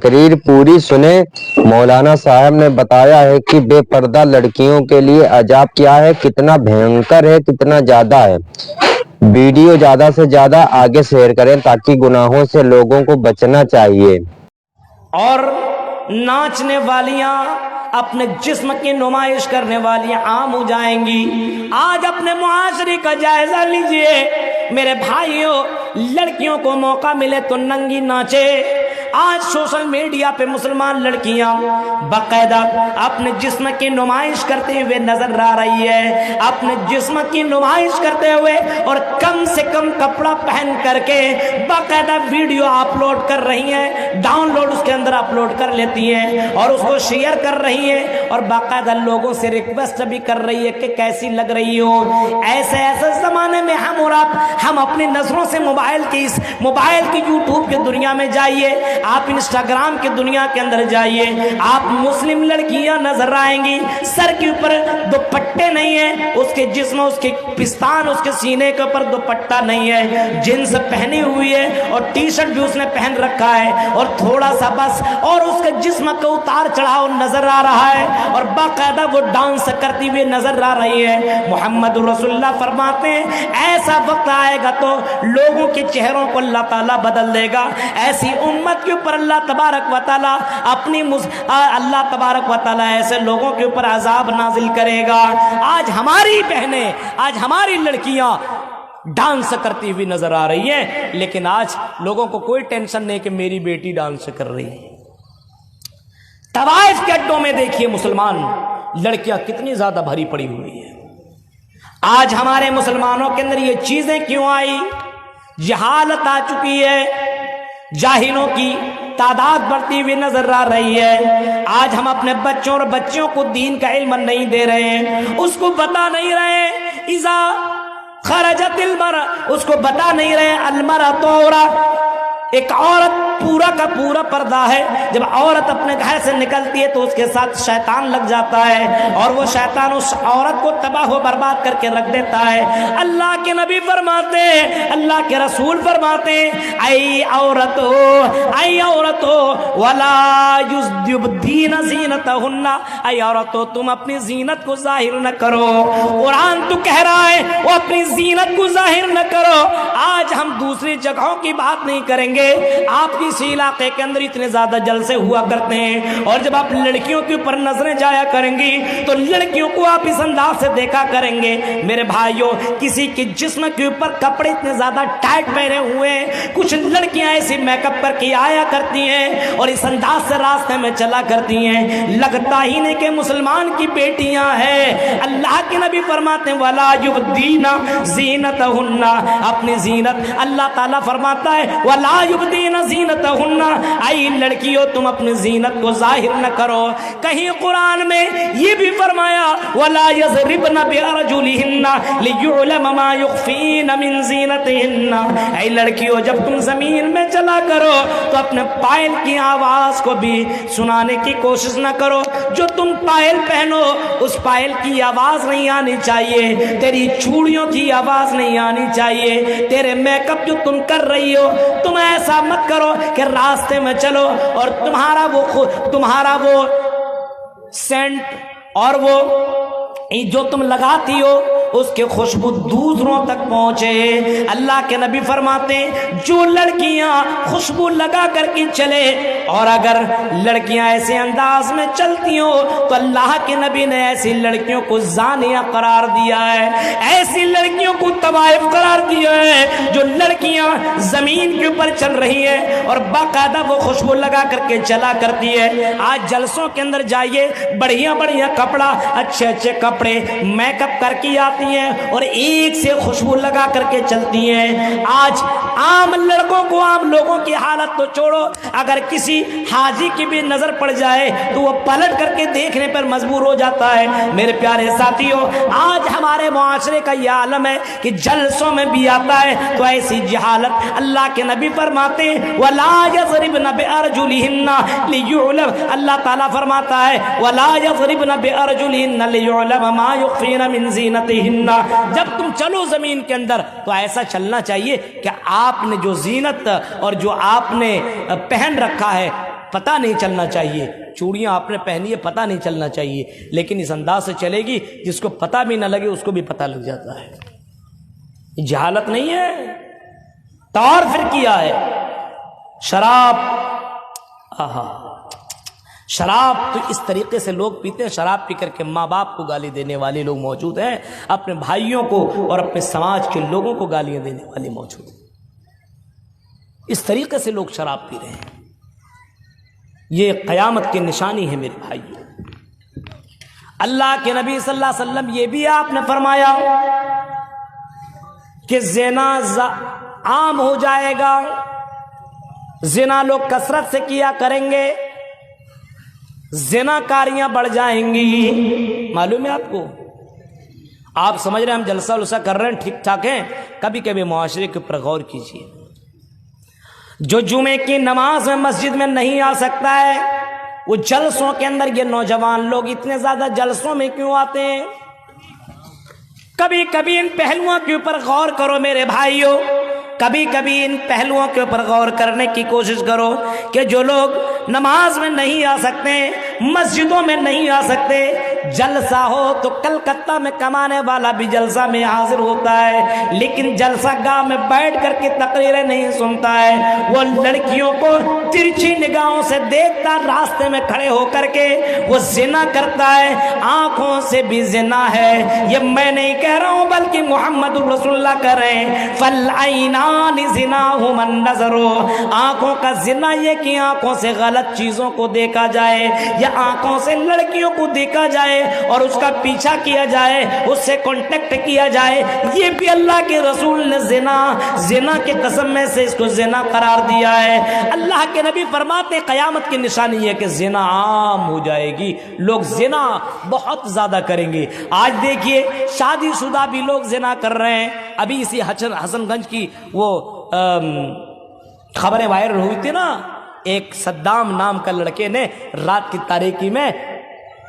تقریر پوری سنیں۔ مولانا صاحب نے بتایا ہے کہ بے پردہ لڑکیوں کے لیے عذاب کیا ہے، کتنا بھینکر ہے، کتنا زیادہ ہے۔ ویڈیو زیادہ سے زیادہ آگے شیئر کریں تاکہ گناہوں سے لوگوں کو بچنا چاہیے۔ اور ناچنے والیاں، اپنے جسم کی نمائش کرنے والیاں عام ہو جائیں گی۔ آج اپنے معاشرے کا جائزہ لیجئے میرے بھائیوں، لڑکیوں کو موقع ملے تو ننگی ناچے۔ آج سوشل میڈیا پہ مسلمان لڑکیاں باقاعدہ اپنے جسم کی نمائش کرتے ہوئے نظر آ رہی ہے، اپنے جسم کی نمائش کرتے ہوئے اور کم سے کم کپڑا پہن کر کے باقاعدہ ویڈیو اپلوڈ کر رہی ہیں، ڈاؤن لوڈ اس کے اندر اپلوڈ کر لیتی ہیں اور اس کو شیئر کر رہی ہیں اور باقاعدہ لوگوں سے ریکویسٹ بھی کر رہی ہے کہ کیسی لگ رہی ہو۔ ایسے زمانے میں ہم اور آپ، ہم اپنی نظروں سے موبائل کی یوٹیوب کی دنیا میں جائیے، آپ انسٹاگرام کی دنیا کے اندر جائیے، آپ مسلم لڑکیاں نظر آئیں گی، سر کے اوپر دوپٹے نہیں ہیں، اس کے جسم، اس کے پستان، اس کے سینے کے اوپر دوپٹہ نہیں ہے، جینس پہنی ہوئی ہے اور ٹی شرٹ بھی اس نے پہن رکھا ہے اور تھوڑا سا بس، اور اس کے جسم کا اتار چڑھاؤ نظر آ رہا ہے اور باقاعدہ وہ ڈانس کرتی ہوئی نظر آ رہی ہے۔ محمد رسول اللہ فرماتے ہیں ایسا وقت آئے گا تو لوگوں کے چہروں کو اللہ تعالیٰ بدل دے گا، ایسی امت کے اوپر اللہ تبارک و تعالیٰ اللہ تبارک و تعالیٰ ایسے لوگوں کے اوپر عذاب نازل کرے گا۔ آج ہماری بہنیں، آج ہماری لڑکیاں ڈانس کرتی ہوئی نظر آ رہی ہیں، لیکن آج لوگوں کو کوئی ٹینشن نہیں کہ میری بیٹی ڈانس کر رہی ہے۔ طوائف کے اڈوں میں دیکھیے مسلمان لڑکیاں کتنی زیادہ بھری پڑی ہوئی ہیں۔ آج ہمارے مسلمانوں کے اندر یہ چیزیں کیوں آئی؟ جہالت آ چکی ہے، جاہلوں کی تعداد بڑھتی ہوئی نظر آ رہی ہے۔ آج ہم اپنے بچوں اور بچیوں کو دین کا علم نہیں دے رہے ہیں، اس کو بتا نہیں رہے اذا خرجت المرأة، اس کو بتا نہیں رہے المرأة عورة، ایک عورت پورا کا پورا پردہ ہے۔ جب عورت اپنے گھر سے نکلتی ہے تو اس کے ساتھ شیطان لگ جاتا ہے اور وہ شیطان اس عورت کو تباہ و برباد کر کے رکھ دیتا ہے۔ اللہ کے نبی فرماتے ہیں، اللہ کے رسول فرماتے ہیں اے عورتو ولا یبدین زینتہن، اے عورتو تم اپنی زینت کو ظاہر نہ کرو۔ قرآن تو کہہ رہا ہے وہ اپنی زینت کو ظاہر نہ کرو۔ آج ہم دوسری جگہوں کی بات نہیں کریں گے، آپ کی اسی علاقے کے اندر اتنے زیادہ جلسے ہوا کرتے ہیں اور جب آپ لڑکیوں کے اوپر نظریں جایا کریں گی تو لڑکیوں کو آپ اس انداز سے دیکھا کریں گے۔ میرے بھائیوں، کسی کے جسم کے اوپر کپڑے اتنے زیادہ ٹائٹ پہنے ہوئے ہیں، کچھ لڑکیاں ایسی میک اپ کر کے آیا کرتی ہیں اور اس انداز سے راستے میں چلا کرتی ہیں، لگتا ہی نہیں کہ مسلمان کی بیٹیاں ہیں۔ اللہ کے نبی فرماتے ہیں ولا یبدین زینتہن، اپنی زینت، اللہ تعالیٰ فرماتا ہے ولا یبدین زینتہن، اے لڑکیوں تم اپنی زینت کو ظاہر نہ کرو۔ کہیں قرآن میں یہ بھی فرمایا ولا یضربن بارجلہن لیعلم ما یخفین من زینتہن، اے لڑکیوں جب تم زمین میں چلا کرو تو اپنے پائل کی آواز کو بھی سنانے کی کوشش نہ کرو۔ جو تم پائل پہنو اس پائل کی آواز نہیں آنی چاہیے، تیری چوڑیوں کی آواز نہیں آنی چاہیے، تیرے میک اپ جو تم کر رہی ہو تم ایسا مت کرو کہ راستے میں چلو اور تمہارا وہ سینٹ اور وہ جو تم لگاتی ہو اس کے خوشبو دوسروں تک پہنچے۔ اللہ کے نبی فرماتے ہیں جو لڑکیاں خوشبو لگا کر کے چلے، اور اگر لڑکیاں ایسے انداز میں چلتی ہو تو اللہ کے نبی نے ایسی لڑکیوں کو زانیہ قرار دیا ہے، ایسی لڑکیوں کو طوائف قرار دیا ہے جو لڑکیاں زمین کے اوپر چل رہی ہیں اور باقاعدہ وہ خوشبو لگا کر کے چلا کرتی ہے۔ آج جلسوں کے اندر جائیے، بڑھیا بڑھیا کپڑا، اچھے اچھے کپڑے میک اپ کر کے آتی ہیں اور ایک سے خوشبو لگا کر کے چلتی ہیں۔ آج عام لڑکوں کو، عام لوگوں کی حالت تو چھوڑو، اگر کسی حاجی کی بھی نظر پڑ جائے تو وہ پلٹ کر کے دیکھنے پر مجبور ہو جاتا ہے۔ میرے پیارے ساتھیوں، آج ہمارے معاشرے کا یہ عالم ہے کہ جلسوں میں بھی آتا ہے تو ایسی جہالت، اللہ کے نبی فرماتے ہیں وَلَا يَضْرِبْنَ بِأَرْجُلِهِنَّ لِيُعْلَمَ، اللہ تعالیٰ فرماتا ہے وَلَا يَضْرِبْنَ بِأَرْجُلِهِنَّ لِيُعْلَمَ مَا يُخْفِينَ مِن زِينَتِهِنَّ، جب تم چلو زمین کے اندر تو ایسا چلنا چاہیے کہ آپ نے جو زینت اور جو آپ نے پہن رکھا ہے پتہ نہیں چلنا چاہیے، چوڑیاں آپ نے پہنی ہے پتہ نہیں چلنا چاہیے، لیکن اس انداز سے چلے گی جس کو پتہ بھی نہ لگے اس کو بھی پتہ لگ جاتا ہے۔ جہالت نہیں ہے، تو اور پھر کیا ہے؟ شراب، شراب تو اس طریقے سے لوگ پیتے ہیں، شراب پی کر کے ماں باپ کو گالی دینے والے لوگ موجود ہیں، اپنے بھائیوں کو اور اپنے سماج کے لوگوں کو گالیاں دینے والے موجود ہیں۔ اس طریقے سے لوگ شراب پی رہے ہیں، یہ قیامت کی نشانی ہے میرے بھائیوں۔ اللہ کے نبی صلی اللہ علیہ وسلم یہ بھی آپ نے فرمایا کہ زنا عام ہو جائے گا، زنا لوگ کثرت سے کیا کریں گے، زنا کاریاں بڑھ جائیں گی۔ معلوم ہے آپ کو؟ آپ سمجھ رہے ہیں ہم جلسہ ولسہ کر رہے ہیں، ٹھیک ٹھاک ہیں، کبھی کبھی معاشرے کے اوپر غور کیجیے۔ جو جمعے کی نماز میں مسجد میں نہیں آ سکتا ہے، وہ جلسوں کے اندر یہ نوجوان لوگ اتنے زیادہ جلسوں میں کیوں آتے ہیں؟ کبھی کبھی ان پہلوؤں کے اوپر غور کرو میرے بھائیوں، کبھی کبھی ان پہلوؤں کے اوپر غور کرنے کی کوشش کرو کہ جو لوگ نماز میں نہیں آ سکتے، مسجدوں میں نہیں آ سکتے، جلسہ ہو تو کلکتہ میں کمانے والا بھی جلسہ میں حاضر ہوتا ہے، لیکن جلسہ گاہ میں بیٹھ کر کے تقریریں نہیں سنتا ہے، وہ لڑکیوں کو ترچھی نگاہوں سے دیکھتا، راستے میں کھڑے ہو کر کے وہ زنا کرتا ہے، آنکھوں سے بھی زنا ہے۔ یہ میں نہیں کہہ رہا ہوں بلکہ محمد رسول اللہ کہہ رہے ہیں، فالعینان زناہما النظر، آنکھوں کا زنا یہ کہ آنکھوں سے غلط چیزوں کو دیکھا جائے یا آنکھوں سے لڑکیوں کو دیکھا جائے اور اس کا پیچھا کیا جائے، اس سے کانٹیکٹ کیا جائے، یہ بھی اللہ کے رسول نے زنا کے قسم میں سے اس کو زنا قرار دیا ہے۔ اللہ کے نبی فرماتے ہیں قیامت کی نشانی ہے کہ زنا عام ہو جائے گی، لوگ زنا بہت زیادہ کریں گے۔ آج دیکھیے شادی شدہ بھی لوگ زنا کر رہے ہیں۔ ابھی اسی حسن گنج کی وہ خبریں وائرل ہوئی تھی نا، ایک صدام نام کا لڑکے نے رات کی تاریکی میں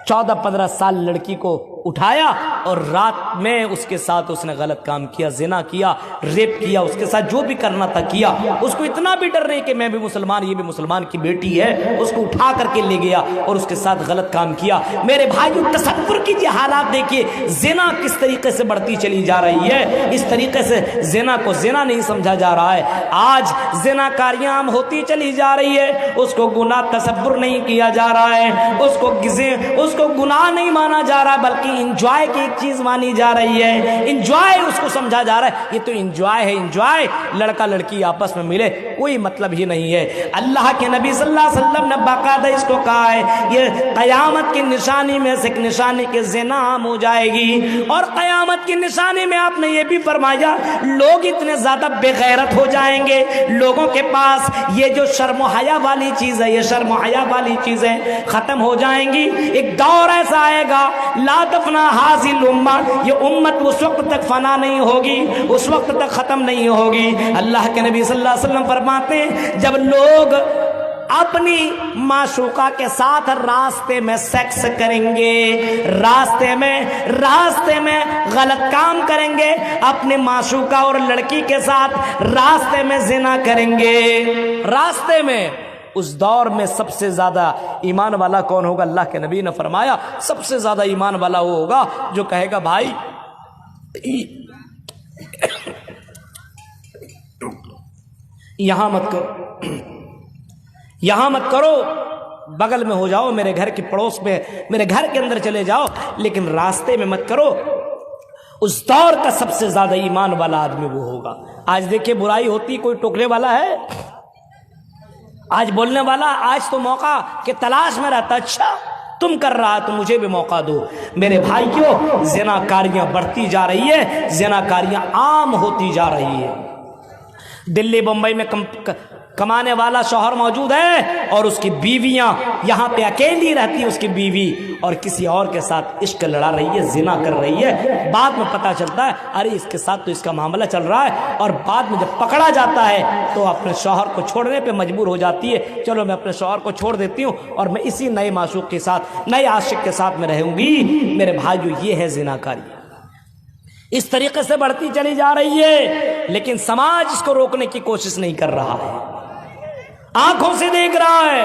14-15 سال لڑکی کو اٹھایا اور رات میں اس کے ساتھ اس نے غلط کام کیا، زنا کیا، ریپ کیا، اس کے ساتھ جو بھی کرنا تھا کیا۔ اس کو اتنا بھی ڈر نہیں کہ میں بھی مسلمان، یہ بھی مسلمان کی بیٹی ہے، اس کو اٹھا کر کے لے گیا اور اس کے ساتھ غلط کام کیا۔ میرے بھائیو تصور کیجئے حالات دیکھیے، زنا کس طریقے سے بڑھتی چلی جا رہی ہے۔ اس طریقے سے زنا کو زنا نہیں سمجھا جا رہا ہے، آج زنا کاریاں عام ہوتی چلی جا رہی ہے، اس کو گناہ تصور نہیں کیا جا رہا ہے، اس کو گناہ نہیں مانا جا رہا بلکہ انجوائے کی ایک چیز مانی جا رہی ہے، انجوائے اس کو سمجھا جا رہا ہے، یہ تو انجوائے ہے، انجوائے لڑکا لڑکی آپس میں ملے، کوئی مطلب ہی نہیں ہے۔ اللہ کے نبی صلی اللہ علیہ وسلم نے باقاعدہ اس کو کہا ہے یہ قیامت کی نشانی میں سے ایک نشانی کے زنا عام ہو جائے گی، اور قیامت کی نشانی میں آپ نے یہ بھی فرمایا لوگ اتنے زیادہ بے غیرت ہو جائیں گے، لوگوں کے پاس یہ جو شرم و حیا والی چیز ہے، یہ شرم و حیا والی چیزیں ختم ہو جائیں گی۔ ایک دور ایسا آئے گا لا تفنا حاضی الامہ، یہ امت اس وقت تک فنا نہیں ہوگی، اس وقت تک ختم نہیں ہوگی۔ اللہ کے نبی صلی اللہ علیہ وسلم فرماتے ہیں جب لوگ اپنی معشوقہ کے ساتھ راستے میں سیکس کریں گے، راستے میں غلط کام کریں گے، اپنی معشوقہ اور لڑکی کے ساتھ راستے میں زنا کریں گے، راستے میں، اس دور میں سب سے زیادہ ایمان والا کون ہوگا؟ اللہ کے نبی نے فرمایا سب سے زیادہ ایمان والا وہ ہوگا جو کہے گا بھائی یہاں مت کرو، یہاں مت کرو، بغل میں ہو جاؤ، میرے گھر کے پڑوس میں، میرے گھر کے اندر چلے جاؤ، لیکن راستے میں مت کرو۔ اس دور کا سب سے زیادہ ایمان والا آدمی وہ ہوگا۔ آج دیکھیں برائی ہوتی کوئی ٹوکنے والا ہے؟ آج بولنے والا آج تو موقع کے تلاش میں رہتا، اچھا تم کر رہا تو مجھے بھی موقع دو۔ میرے بھائیوں زنا کاریاں بڑھتی جا رہی ہے، زنا کاریاں عام ہوتی جا رہی ہے۔ دلی بمبئی میں کمانے والا شوہر موجود ہے اور اس کی بیویاں یہاں پہ اکیلی رہتی ہے، اس کی بیوی اور کسی اور کے ساتھ عشق لڑا رہی ہے، زنا کر رہی ہے۔ بعد میں پتہ چلتا ہے ارے اس کے ساتھ تو اس کا معاملہ چل رہا ہے، اور بعد میں جب پکڑا جاتا ہے تو اپنے شوہر کو چھوڑنے پہ مجبور ہو جاتی ہے، چلو میں اپنے شوہر کو چھوڑ دیتی ہوں اور میں اسی نئے معشوق کے ساتھ، نئے عاشق کے ساتھ میں رہوں گی۔ میرے بھائیو یہ ہے زنا کاری، اس طریقے سے بڑھتی چلی جا رہی ہے، لیکن سماج اس کو روکنے کی کوشش نہیں کر رہا ہے، آنکھوں سے دیکھ رہا ہے،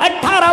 18,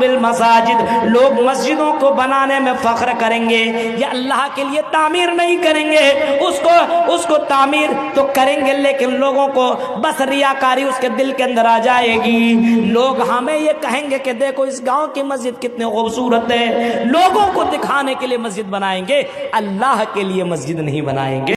بالمساجد، لوگ مسجدوں کو بنانے میں فخر کریں گے، یہ اللہ کے لیے تعمیر نہیں کریں گے، اس کو تعمیر تو کریں گے لیکن لوگوں کو بس ریاکاری اس کے دل کے اندر آ جائے گی، لوگ ہمیں یہ کہیں گے کہ دیکھو اس گاؤں کی مسجد کتنی خوبصورت ہے، لوگوں کو دکھانے کے لیے مسجد بنائیں گے، اللہ کے لیے مسجد نہیں بنائیں گے۔